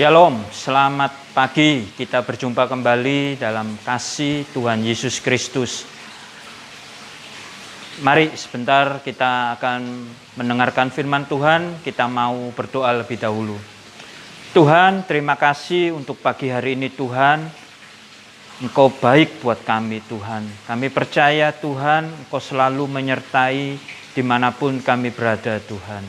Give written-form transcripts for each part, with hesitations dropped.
Shalom, selamat pagi. Kita berjumpa kembali dalam kasih Tuhan Yesus Kristus. Mari sebentar kita akan mendengarkan firman Tuhan. Kita mau berdoa lebih dahulu. Tuhan, terima kasih untuk pagi hari ini Tuhan. Engkau baik buat kami Tuhan. Kami percaya Tuhan, Engkau selalu menyertai dimanapun kami berada Tuhan.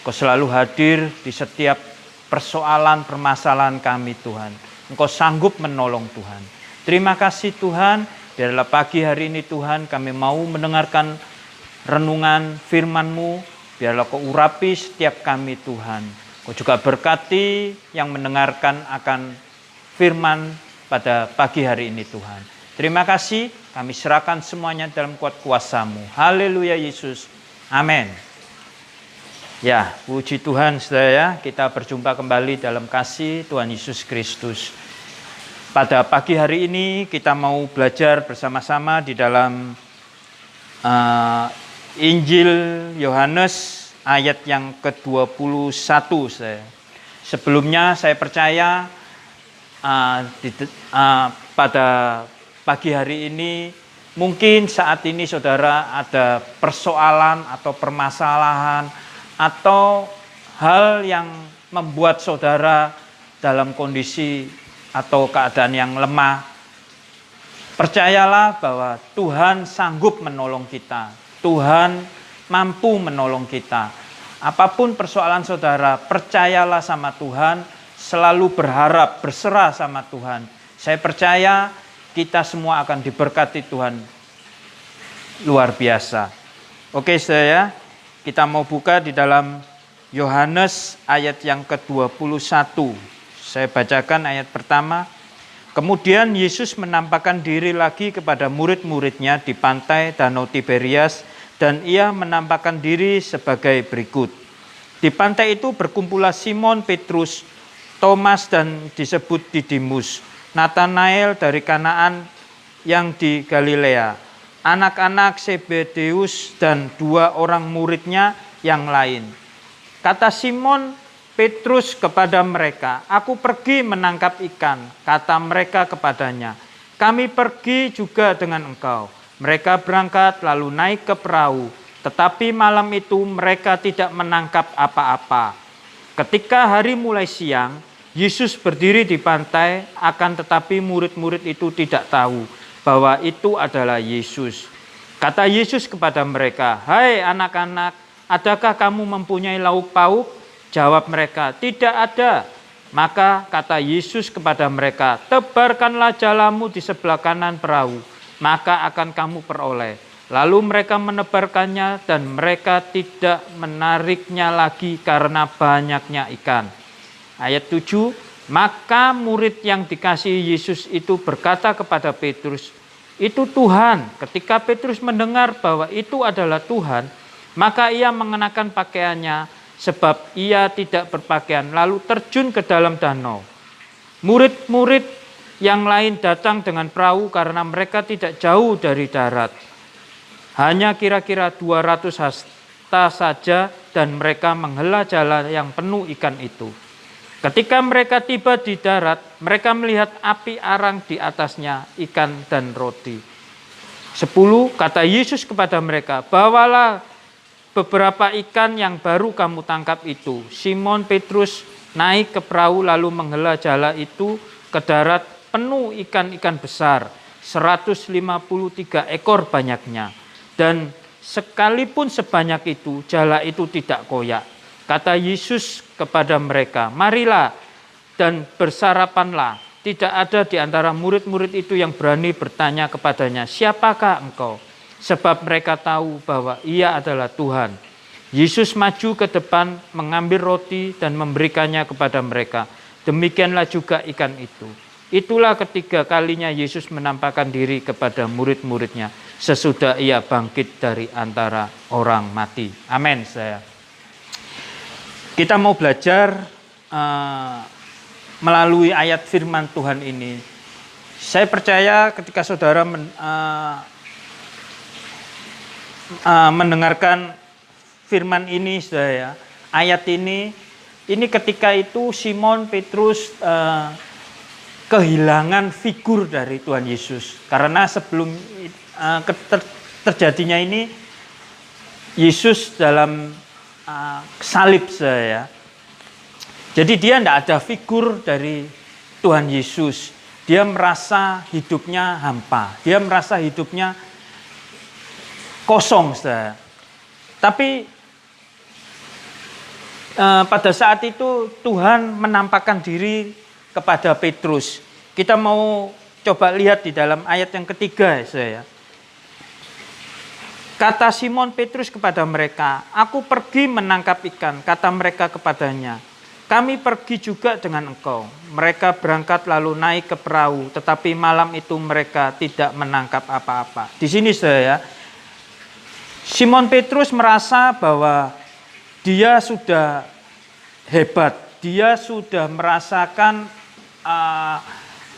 Engkau selalu hadir di setiap persoalan, permasalahan kami Tuhan. Engkau sanggup menolong Tuhan. Terima kasih Tuhan, biarlah pagi hari ini Tuhan kami mau mendengarkan renungan firman-Mu. Biarlah Kau urapi setiap kami Tuhan. Kau juga berkati yang mendengarkan akan firman pada pagi hari ini Tuhan. Terima kasih, kami serahkan semuanya dalam kuat kuasa-Mu. Haleluya Yesus. Amin. Ya, puji Tuhan saudara ya, kita berjumpa kembali dalam kasih Tuhan Yesus Kristus. Pada pagi hari ini kita mau belajar bersama-sama di dalam Injil Yohanes ayat yang ke-21 saya. Sebelumnya saya percaya pada pagi hari ini mungkin saat ini saudara ada persoalan atau permasalahan atau hal yang membuat saudara dalam kondisi atau keadaan yang lemah. Percayalah bahwa Tuhan sanggup menolong kita. Tuhan mampu menolong kita. Apapun persoalan saudara, percayalah sama Tuhan, selalu berharap, berserah sama Tuhan. Saya percaya kita semua akan diberkati Tuhan luar biasa. Oke saudara, kita mau buka di dalam Yohanes ayat yang ke-21. Saya bacakan ayat pertama. Kemudian Yesus menampakkan diri lagi kepada murid-muridnya di pantai Danau Tiberias dan ia menampakkan diri sebagai berikut. Di pantai itu berkumpullah Simon Petrus, Thomas dan disebut Didimus, Natanael dari Kanaan yang di Galilea, anak-anak Zebedeus dan dua orang muridnya yang lain. Kata Simon Petrus kepada mereka, "Aku pergi menangkap ikan." Kata mereka kepadanya, "Kami pergi juga dengan engkau." Mereka berangkat lalu naik ke perahu, tetapi malam itu mereka tidak menangkap apa-apa. Ketika hari mulai siang, Yesus berdiri di pantai, akan tetapi murid-murid itu tidak tahu bahwa itu adalah Yesus. Kata Yesus kepada mereka, "Hai anak-anak, adakah kamu mempunyai lauk pauk?" Jawab mereka, "Tidak ada." Maka kata Yesus kepada mereka, "Tebarkanlah jalamu di sebelah kanan perahu, maka akan kamu peroleh." Lalu mereka menebarkannya dan mereka tidak menariknya lagi karena banyaknya ikan. Ayat 7, maka murid yang dikasihi Yesus itu berkata kepada Petrus, "Itu Tuhan." Ketika Petrus mendengar bahwa itu adalah Tuhan, maka ia mengenakan pakaiannya sebab ia tidak berpakaian, lalu terjun ke dalam danau. Murid-murid yang lain datang dengan perahu karena mereka tidak jauh dari darat. Hanya kira-kira 200 hasta saja dan mereka menghela jala yang penuh ikan itu. Ketika mereka tiba di darat, mereka melihat api arang di atasnya, ikan dan roti. 10, kata Yesus kepada mereka, "Bawalah beberapa ikan yang baru kamu tangkap itu." Simon Petrus naik ke perahu lalu menghela jala itu ke darat penuh ikan-ikan besar, 153 ekor banyaknya. Dan sekalipun sebanyak itu, jala itu tidak koyak. Kata Yesus kepada mereka, "Marilah dan bersarapanlah." Tidak ada di antara murid-murid itu yang berani bertanya kepadanya, "Siapakah engkau?" Sebab mereka tahu bahwa ia adalah Tuhan. Yesus maju ke depan, mengambil roti dan memberikannya kepada mereka. Demikianlah juga ikan itu. Itulah ketiga kalinya Yesus menampakkan diri kepada murid-muridnya sesudah ia bangkit dari antara orang mati. Amin. Kita mau belajar melalui ayat firman Tuhan ini. Saya percaya ketika saudara mendengarkan firman ini, saudara, ayat ini Ini ketika itu Simon Petrus kehilangan figur dari Tuhan Yesus. Karena sebelum terjadinya ini, Yesus dalam salib saya. Jadi dia tidak ada figur dari Tuhan Yesus. Dia merasa hidupnya hampa. Dia merasa hidupnya kosong saya. Tapi pada saat itu Tuhan menampakkan diri kepada Petrus. Kita mau coba lihat di dalam ayat yang ketiga saya. Kata Simon Petrus kepada mereka, "Aku pergi menangkap ikan." Kata mereka kepadanya, "Kami pergi juga dengan engkau." Mereka berangkat lalu naik ke perahu, tetapi malam itu mereka tidak menangkap apa-apa. Di sini saya, Simon Petrus merasa bahwa dia sudah hebat, dia sudah merasakan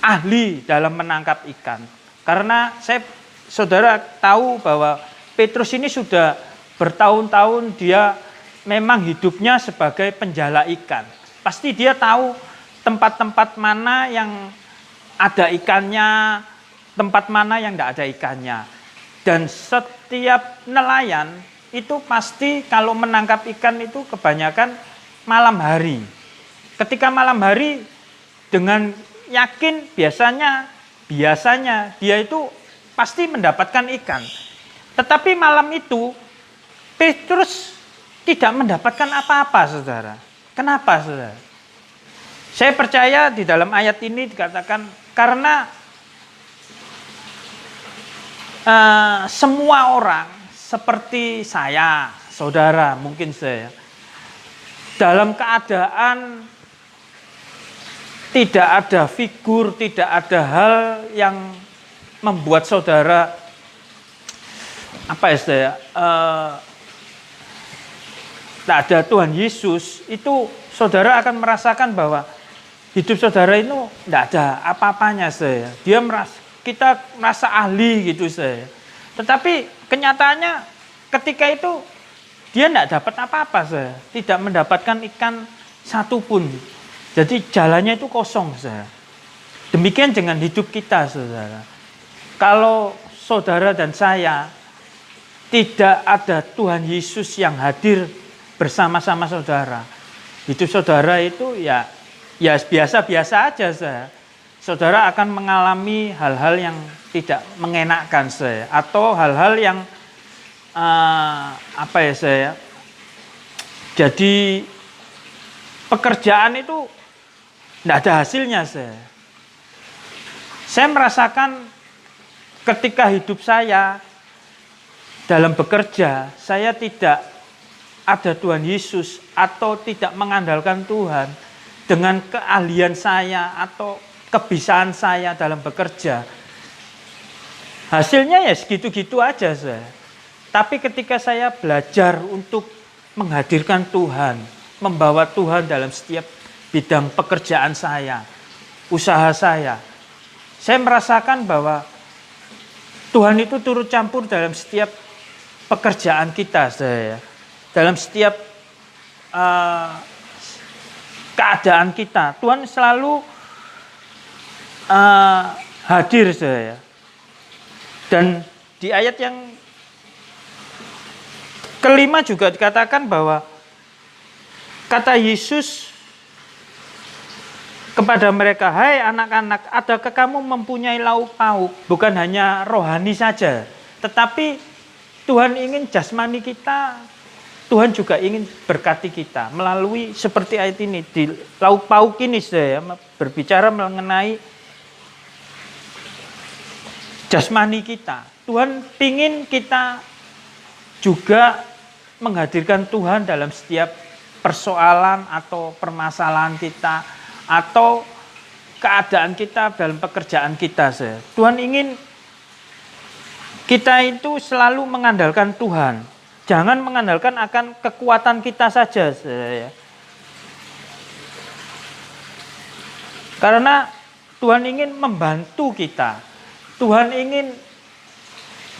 ahli dalam menangkap ikan. Karena saudara tahu bahwa Petrus ini sudah bertahun-tahun dia memang hidupnya sebagai penjala ikan. Pasti dia tahu tempat-tempat mana yang ada ikannya, tempat mana yang tidak ada ikannya. Dan setiap nelayan itu pasti kalau menangkap ikan itu kebanyakan malam hari. Ketika malam hari dengan yakin biasanya dia itu pasti mendapatkan ikan. Tetapi malam itu Petrus tidak mendapatkan apa-apa, saudara. Kenapa, saudara? Saya percaya di dalam ayat ini dikatakan karena semua orang seperti saya, saudara, mungkin saya, dalam keadaan tidak ada figur, tidak ada hal yang membuat saudara tak ada Tuhan Yesus, itu saudara akan merasakan bahwa hidup saudara itu tidak ada apa-apanya saya. Kita merasa ahli gitu saya. Tetapi kenyataannya ketika itu dia tidak dapat apa-apa saya. Tidak mendapatkan ikan satupun. Jadi jalannya itu kosong saya. Demikian dengan hidup kita saudara. Kalau saudara dan saya tidak ada Tuhan Yesus yang hadir bersama-sama saudara, hidup saudara itu ya biasa-biasa aja saya. Saudara akan mengalami hal-hal yang tidak mengenakkan saya, atau hal-hal yang jadi pekerjaan itu tidak ada hasilnya saya. Saya merasakan ketika hidup saya dalam bekerja, saya tidak ada Tuhan Yesus atau tidak mengandalkan Tuhan dengan keahlian saya atau kebisaan saya dalam bekerja. Hasilnya ya segitu-gitu aja saya. Tapi ketika saya belajar untuk menghadirkan Tuhan, membawa Tuhan dalam setiap bidang pekerjaan saya, usaha saya merasakan bahwa Tuhan itu turut campur dalam setiap pekerjaan kita saya. Dalam setiap keadaan kita, Tuhan selalu hadir saya. Dan di ayat yang kelima juga dikatakan bahwa kata Yesus kepada mereka, "Hai anak-anak, adakah kamu mempunyai lauk pauk?" Bukan hanya rohani saja, tetapi Tuhan ingin jasmani kita, Tuhan juga ingin berkati kita melalui seperti ayat ini. Di lauk pauk ini saya berbicara mengenai jasmani kita. Tuhan ingin kita juga menghadirkan Tuhan dalam setiap persoalan atau permasalahan kita atau keadaan kita dalam pekerjaan kita. Tuhan ingin kita itu selalu mengandalkan Tuhan. Jangan mengandalkan akan kekuatan kita saja. Karena Tuhan ingin membantu kita. Tuhan ingin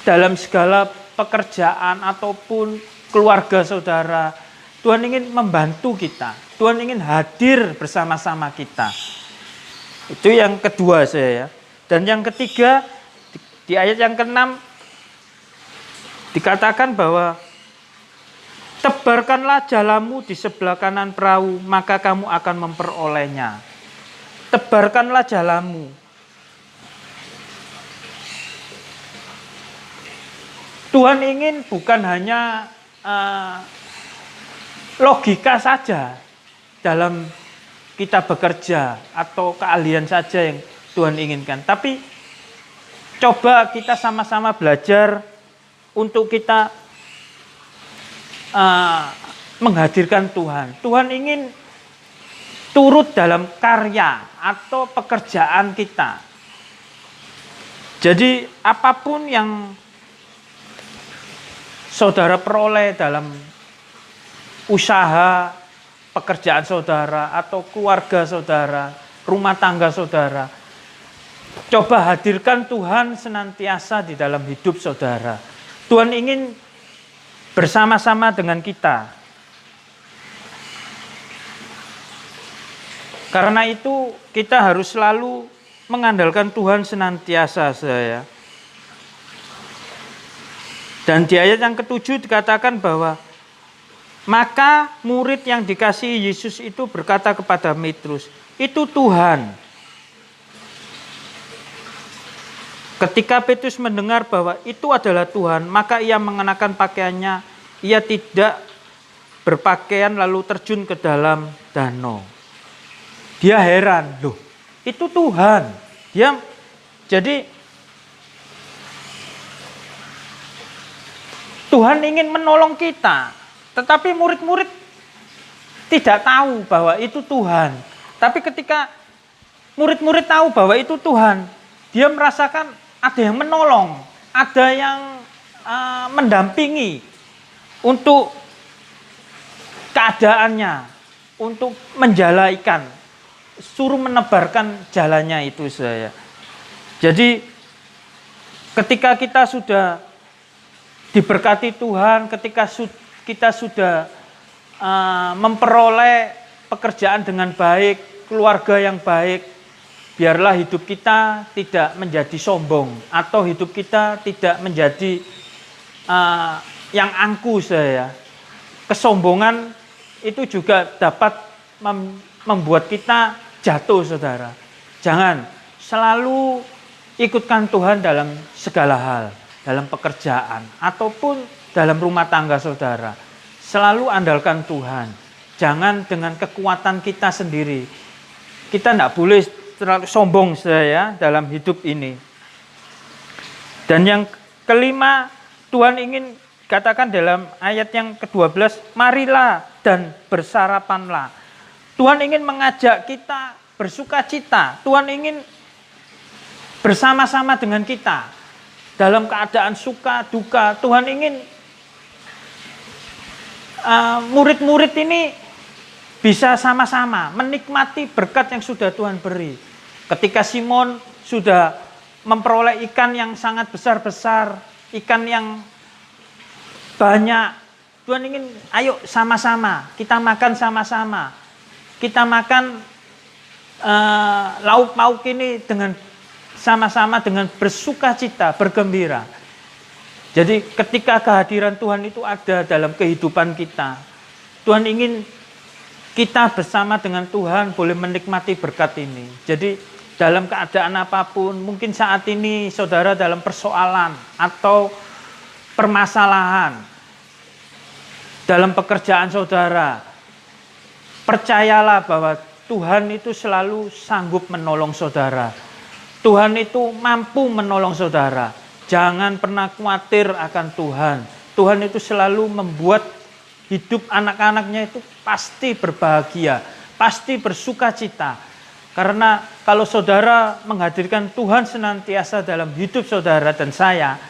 dalam segala pekerjaan ataupun keluarga saudara, Tuhan ingin membantu kita. Tuhan ingin hadir bersama-sama kita. Itu yang kedua saya ya. Dan yang ketiga, di ayat yang ke-6 dikatakan bahwa tebarkanlah jalamu di sebelah kanan perahu, maka kamu akan memperolehnya. Tebarkanlah jalamu. Tuhan ingin bukan hanya logika saja dalam kita bekerja atau keahlian saja yang Tuhan inginkan. Tapi coba kita sama-sama belajar untuk kita menghadirkan Tuhan. Tuhan ingin turut dalam karya atau pekerjaan kita. Jadi apapun yang saudara peroleh dalam usaha, pekerjaan saudara, atau keluarga saudara, rumah tangga saudara, coba hadirkan Tuhan senantiasa di dalam hidup saudara. Tuhan ingin bersama-sama dengan kita. Karena itu kita harus selalu mengandalkan Tuhan senantiasa saya. Dan di ayat yang ke-7 dikatakan bahwa maka murid yang dikasihi Yesus itu berkata kepada Petrus, itu Tuhan. Ketika Petrus mendengar bahwa itu adalah Tuhan, maka ia mengenakan pakaiannya, ia tidak berpakaian lalu terjun ke dalam danau. Dia heran, loh itu Tuhan. Jadi Tuhan ingin menolong kita, tetapi murid-murid tidak tahu bahwa itu Tuhan. Tapi ketika murid-murid tahu bahwa itu Tuhan, dia merasakan ada yang menolong, ada yang mendampingi untuk keadaannya, untuk menjalaikan, suruh menebarkan jalannya itu saya. Jadi ketika kita sudah diberkati Tuhan, ketika kita sudah memperoleh pekerjaan dengan baik, keluarga yang baik, biarlah hidup kita tidak menjadi sombong atau hidup kita tidak menjadi yang angkuh saya. Kesombongan itu juga dapat membuat kita jatuh saudara. Jangan, selalu ikutkan Tuhan dalam segala hal. Dalam pekerjaan ataupun dalam rumah tangga saudara. Selalu andalkan Tuhan. Jangan dengan kekuatan kita sendiri. Kita tidak boleh terlalu sombong saya dalam hidup ini. Dan yang kelima, Tuhan ingin katakan dalam ayat yang ke-12, marilah dan bersarapanlah. Tuhan ingin mengajak kita bersukacita. Tuhan ingin bersama-sama dengan kita. Dalam keadaan suka, duka, Tuhan ingin murid-murid ini bisa sama-sama menikmati berkat yang sudah Tuhan beri. Ketika Simon sudah memperoleh ikan yang sangat besar-besar, ikan yang banyak, Tuhan ingin ayo sama-sama, kita makan sama-sama. Kita makan lauk pauk ini dengan sama-sama dengan bersukacita, bergembira. Jadi ketika kehadiran Tuhan itu ada dalam kehidupan kita, Tuhan ingin kita bersama dengan Tuhan boleh menikmati berkat ini. Jadi dalam keadaan apapun, mungkin saat ini saudara dalam persoalan atau permasalahan, dalam pekerjaan saudara, percayalah bahwa Tuhan itu selalu sanggup menolong saudara. Tuhan itu mampu menolong saudara. Jangan pernah khawatir akan Tuhan. Tuhan itu selalu membuat hidup anak-anaknya itu pasti berbahagia, pasti bersukacita. Karena kalau saudara menghadirkan Tuhan senantiasa dalam hidup saudara dan saya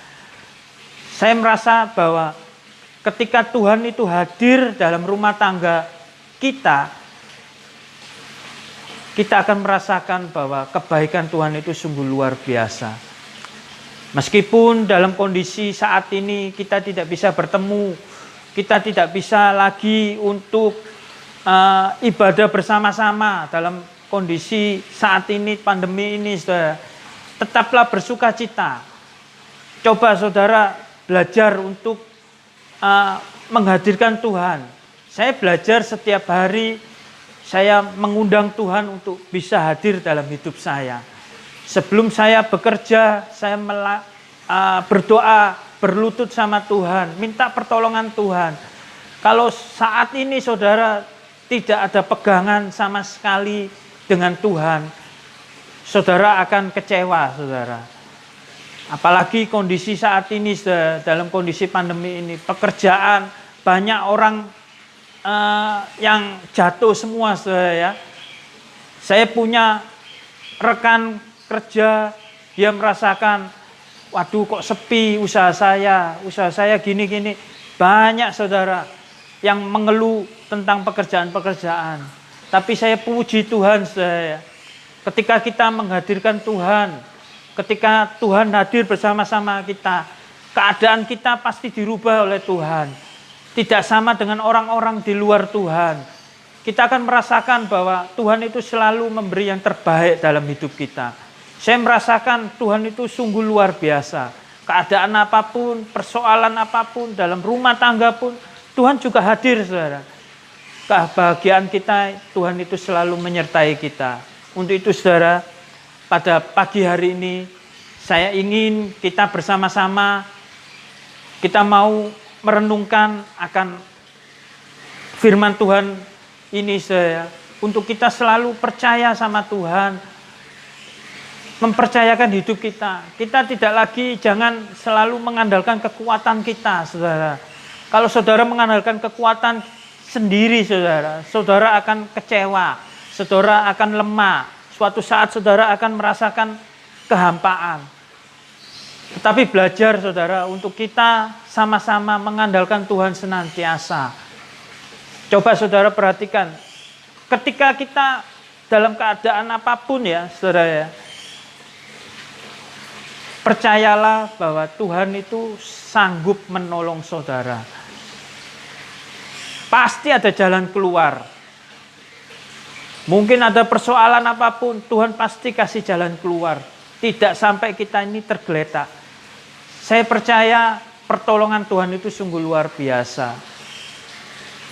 merasa bahwa ketika Tuhan itu hadir dalam rumah tangga kita akan merasakan bahwa kebaikan Tuhan itu sungguh luar biasa. Meskipun dalam kondisi saat ini kita tidak bisa bertemu Kita tidak bisa lagi untuk ibadah bersama-sama dalam kondisi saat ini, pandemi ini, saudara. Tetaplah bersukacita. Coba saudara belajar untuk menghadirkan Tuhan. Saya belajar setiap hari, saya mengundang Tuhan untuk bisa hadir dalam hidup saya. Sebelum saya bekerja, saya berdoa, berlutut sama Tuhan, minta pertolongan Tuhan. Kalau saat ini saudara tidak ada pegangan sama sekali dengan Tuhan, saudara akan kecewa, saudara. Apalagi kondisi saat ini, dalam kondisi pandemi ini, pekerjaan, banyak orang yang jatuh semua, saudara ya. Saya punya rekan kerja, dia merasakan, waduh kok sepi usaha saya gini-gini. Banyak saudara yang mengeluh tentang pekerjaan-pekerjaan. Tapi saya puji Tuhan, saudara. Ketika kita menghadirkan Tuhan, ketika Tuhan hadir bersama-sama kita, keadaan kita pasti dirubah oleh Tuhan. Tidak sama dengan orang-orang di luar Tuhan. Kita akan merasakan bahwa Tuhan itu selalu memberi yang terbaik dalam hidup kita. Saya merasakan Tuhan itu sungguh luar biasa. Keadaan apapun, persoalan apapun, dalam rumah tangga pun, Tuhan juga hadir, saudara. Kebahagiaan kita, Tuhan itu selalu menyertai kita. Untuk itu, saudara, pada pagi hari ini, saya ingin kita bersama-sama, kita mau merenungkan akan firman Tuhan ini, saudara. Untuk kita selalu percaya sama Tuhan, mempercayakan hidup kita. Kita tidak lagi, jangan selalu mengandalkan kekuatan kita, saudara. Kalau saudara mengandalkan kekuatan sendiri, saudara akan kecewa, saudara akan lemah. Suatu saat saudara akan merasakan kehampaan. Tetapi belajar, saudara, untuk kita sama-sama mengandalkan Tuhan senantiasa. Coba saudara perhatikan, ketika kita dalam keadaan apapun ya, saudara ya, percayalah bahwa Tuhan itu sanggup menolong saudara. Pasti ada jalan keluar. Mungkin ada persoalan apapun, Tuhan pasti kasih jalan keluar. Tidak sampai kita ini tergeletak. Saya percaya pertolongan Tuhan itu sungguh luar biasa.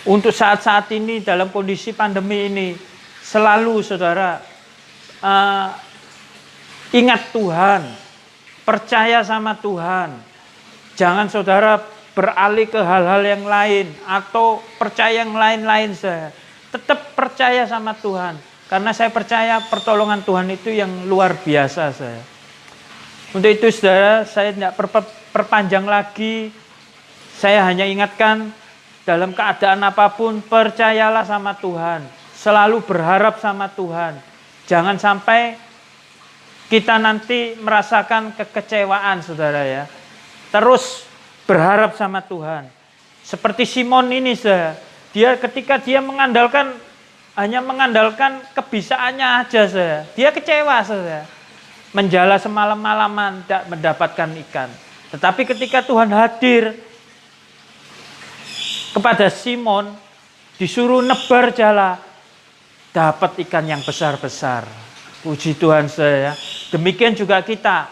Untuk saat-saat ini dalam kondisi pandemi ini, selalu saudara ingat Tuhan. Percaya sama Tuhan. Jangan saudara beralih ke hal-hal yang lain atau percaya yang lain-lain saja. Tetap percaya sama Tuhan. Karena saya percaya pertolongan Tuhan itu yang luar biasa, saya. Untuk itu saudara, saya tidak perpanjang lagi. Saya hanya ingatkan, dalam keadaan apapun percayalah sama Tuhan. Selalu berharap sama Tuhan. Jangan sampai kita nanti merasakan kekecewaan, saudara ya. Terus berharap sama Tuhan. Seperti Simon ini, saudara. Dia ketika dia hanya mengandalkan kebisaannya aja, saudara. Dia kecewa, saudara. Menjala semalam-malaman tidak mendapatkan ikan. Tetapi ketika Tuhan hadir kepada Simon, disuruh nebar jala, dapat ikan yang besar-besar. Puji Tuhan, saudara. Demikian juga kita.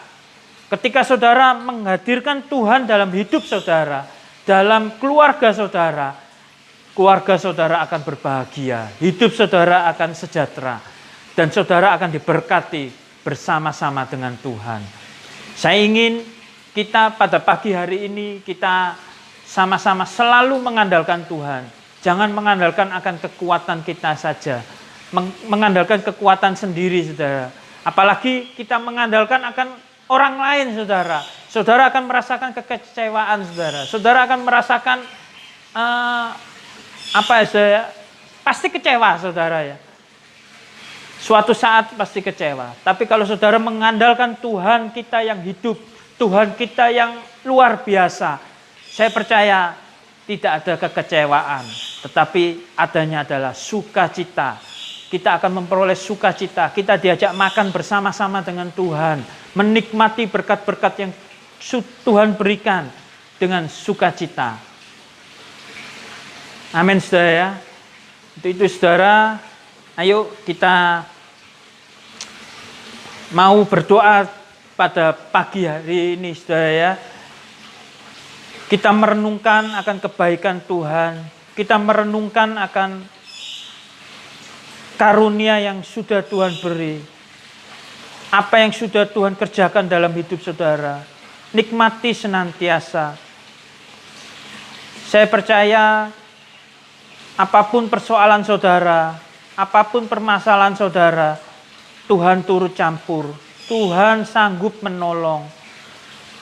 Ketika saudara menghadirkan Tuhan dalam hidup saudara, dalam keluarga saudara akan berbahagia, hidup saudara akan sejahtera, dan saudara akan diberkati bersama-sama dengan Tuhan. Saya ingin kita pada pagi hari ini, kita sama-sama selalu mengandalkan Tuhan. Jangan mengandalkan akan kekuatan kita saja, mengandalkan kekuatan sendiri, saudara. Apalagi kita mengandalkan akan orang lain, saudara. Saudara akan merasakan kekecewaan, saudara. Saudara akan merasakan pasti kecewa, saudara ya. Suatu saat pasti kecewa. Tapi kalau saudara mengandalkan Tuhan kita yang hidup, Tuhan kita yang luar biasa, saya percaya tidak ada kekecewaan, tetapi adanya adalah sukacita. Kita akan memperoleh sukacita. Kita diajak makan bersama-sama dengan Tuhan. Menikmati berkat-berkat yang Tuhan berikan dengan sukacita. Amin saudara ya. Untuk itu saudara, ayo kita mau berdoa pada pagi hari ini saudara ya. Kita merenungkan akan kebaikan Tuhan. Kita merenungkan akan karunia yang sudah Tuhan beri. Apa yang sudah Tuhan kerjakan dalam hidup saudara. Nikmati senantiasa. Saya percaya apapun persoalan saudara, apapun permasalahan saudara, Tuhan turut campur. Tuhan sanggup menolong.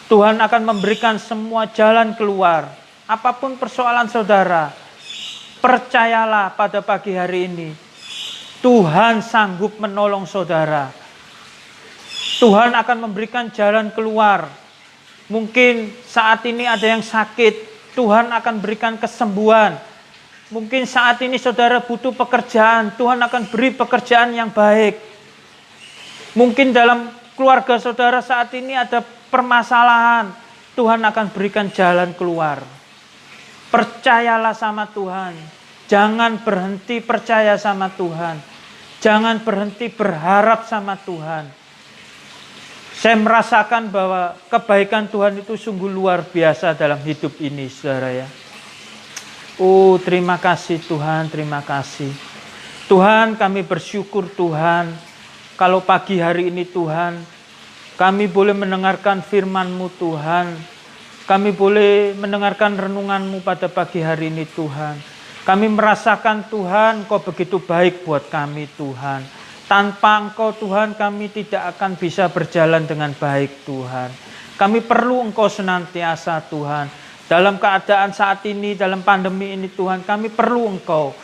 Tuhan akan memberikan semua jalan keluar. Apapun persoalan saudara, percayalah pada pagi hari ini. Tuhan sanggup menolong saudara. Tuhan akan memberikan jalan keluar. Mungkin saat ini ada yang sakit, Tuhan akan berikan kesembuhan. Mungkin saat ini saudara butuh pekerjaan, Tuhan akan beri pekerjaan yang baik. Mungkin dalam keluarga saudara saat ini ada permasalahan, Tuhan akan berikan jalan keluar. Percayalah sama Tuhan. Jangan berhenti percaya sama Tuhan. Jangan berhenti berharap sama Tuhan. Saya merasakan bahwa kebaikan Tuhan itu sungguh luar biasa dalam hidup ini, saudara ya. Oh, terima kasih Tuhan, terima kasih. Tuhan, kami bersyukur Tuhan, kalau pagi hari ini Tuhan, kami boleh mendengarkan firman-Mu Tuhan. Kami boleh mendengarkan renungan-Mu pada pagi hari ini Tuhan. Kami merasakan Tuhan, Engkau begitu baik buat kami Tuhan. Tanpa Engkau Tuhan kami tidak akan bisa berjalan dengan baik Tuhan. Kami perlu Engkau senantiasa Tuhan. Dalam keadaan saat ini, dalam pandemi ini Tuhan, kami perlu Engkau.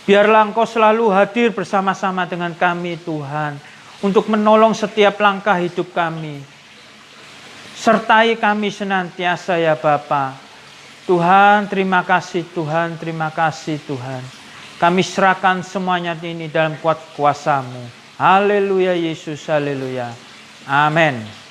Biarlah Engkau selalu hadir bersama-sama dengan kami Tuhan. Untuk menolong setiap langkah hidup kami. Sertai kami senantiasa ya Bapa. Tuhan, terima kasih Tuhan, terima kasih Tuhan. Kami serahkan semuanya ini dalam kuat kuasa-Mu. Haleluya Yesus, haleluya. Amin.